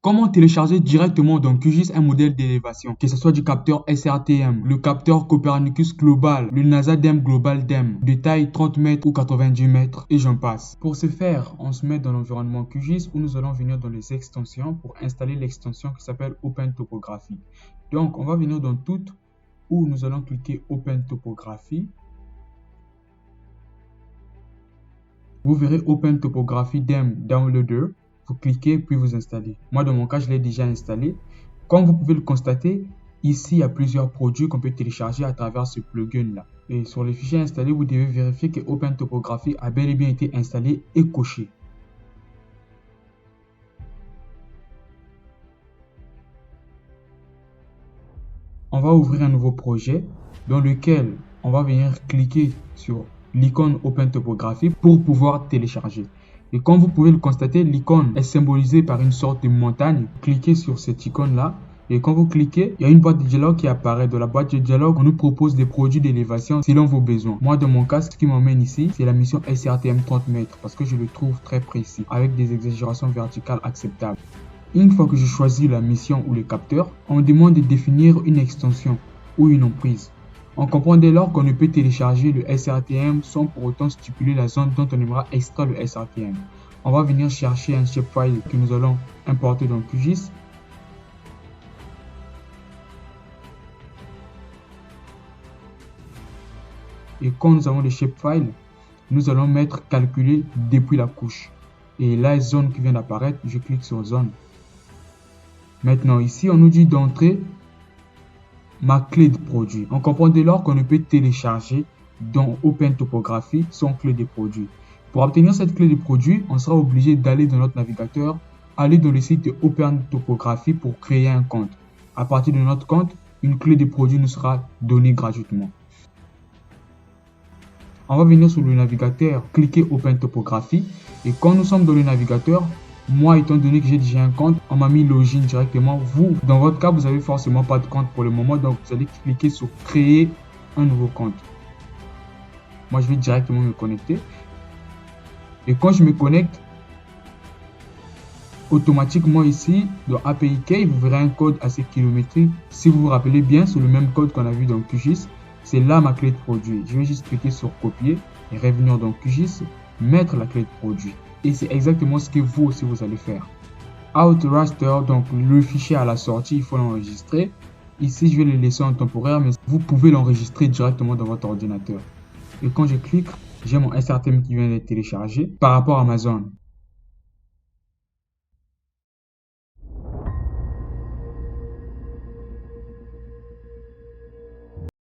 Comment télécharger directement dans QGIS un modèle d'élévation, que ce soit du capteur SRTM, le capteur Copernicus Global, le NASA DEM Global DEM, de taille 30 mètres ou 90 mètres, et j'en passe. Pour ce faire, on se met dans l'environnement QGIS où nous allons venir dans les extensions pour installer l'extension qui s'appelle Open Topography. Donc, on va venir dans Toutes où nous allons cliquer Open Topography. Vous verrez Open Topography DEM Downloader. Vous cliquez puis vous installez. Moi, dans mon cas, je l'ai déjà installé. Comme vous pouvez le constater, ici, il y a plusieurs produits qu'on peut télécharger à travers ce plugin-là. Et sur les fichiers installés, vous devez vérifier que Open Topography a bel et bien été installé et coché. On va ouvrir un nouveau projet dans lequel on va venir cliquer sur l'icône Open Topography pour pouvoir télécharger. Et comme vous pouvez le constater, l'icône est symbolisée par une sorte de montagne. Cliquez sur cette icône-là. Et quand vous cliquez, il y a une boîte de dialogue qui apparaît. Dans la boîte de dialogue, on nous propose des produits d'élévation selon vos besoins. Moi, dans mon cas, ce qui m'emmène ici, c'est la mission SRTM 30 mètres parce que je le trouve très précis, avec des exagérations verticales acceptables. Une fois que je choisis la mission ou le capteur, on me demande de définir une extension ou une emprise. On comprend dès lors qu'on ne peut télécharger le SRTM sans pour autant stipuler la zone dont on aimera extraire le SRTM. On va venir chercher un shapefile que nous allons importer dans QGIS. Et quand nous avons le shapefile, nous allons mettre calculer depuis la couche. Et la zone qui vient d'apparaître, je clique sur zone. Maintenant ici, on nous dit d'entrer ma clé de produit. On comprend dès lors qu'on ne peut télécharger dans Open Topography sans clé de produit. Pour obtenir cette clé de produit, on sera obligé d'aller dans notre navigateur, aller dans le site de Open Topography pour créer un compte. À partir de notre compte, une clé de produit nous sera donnée gratuitement. On va venir sur le navigateur, cliquer Open Topography et quand nous sommes dans le navigateur, moi, étant donné que j'ai déjà un compte, on m'a mis login directement. Vous, dans votre cas, vous n'avez forcément pas de compte pour le moment. Donc, vous allez cliquer sur créer un nouveau compte. Moi, je vais directement me connecter. Et quand je me connecte, automatiquement ici, dans API Key, vous verrez un code assez kilométrique. Si vous vous rappelez bien, c'est le même code qu'on a vu dans QGIS. C'est là ma clé de produit. Je vais juste cliquer sur copier et revenir dans QGIS, mettre la clé de produit. Et c'est exactement ce que vous aussi vous allez faire. Out raster, donc le fichier à la sortie, il faut l'enregistrer. Ici, je vais le laisser en temporaire, mais vous pouvez l'enregistrer directement dans votre ordinateur. Et quand je clique, j'ai mon SRTM qui vient d'être téléchargé par rapport à ma zone.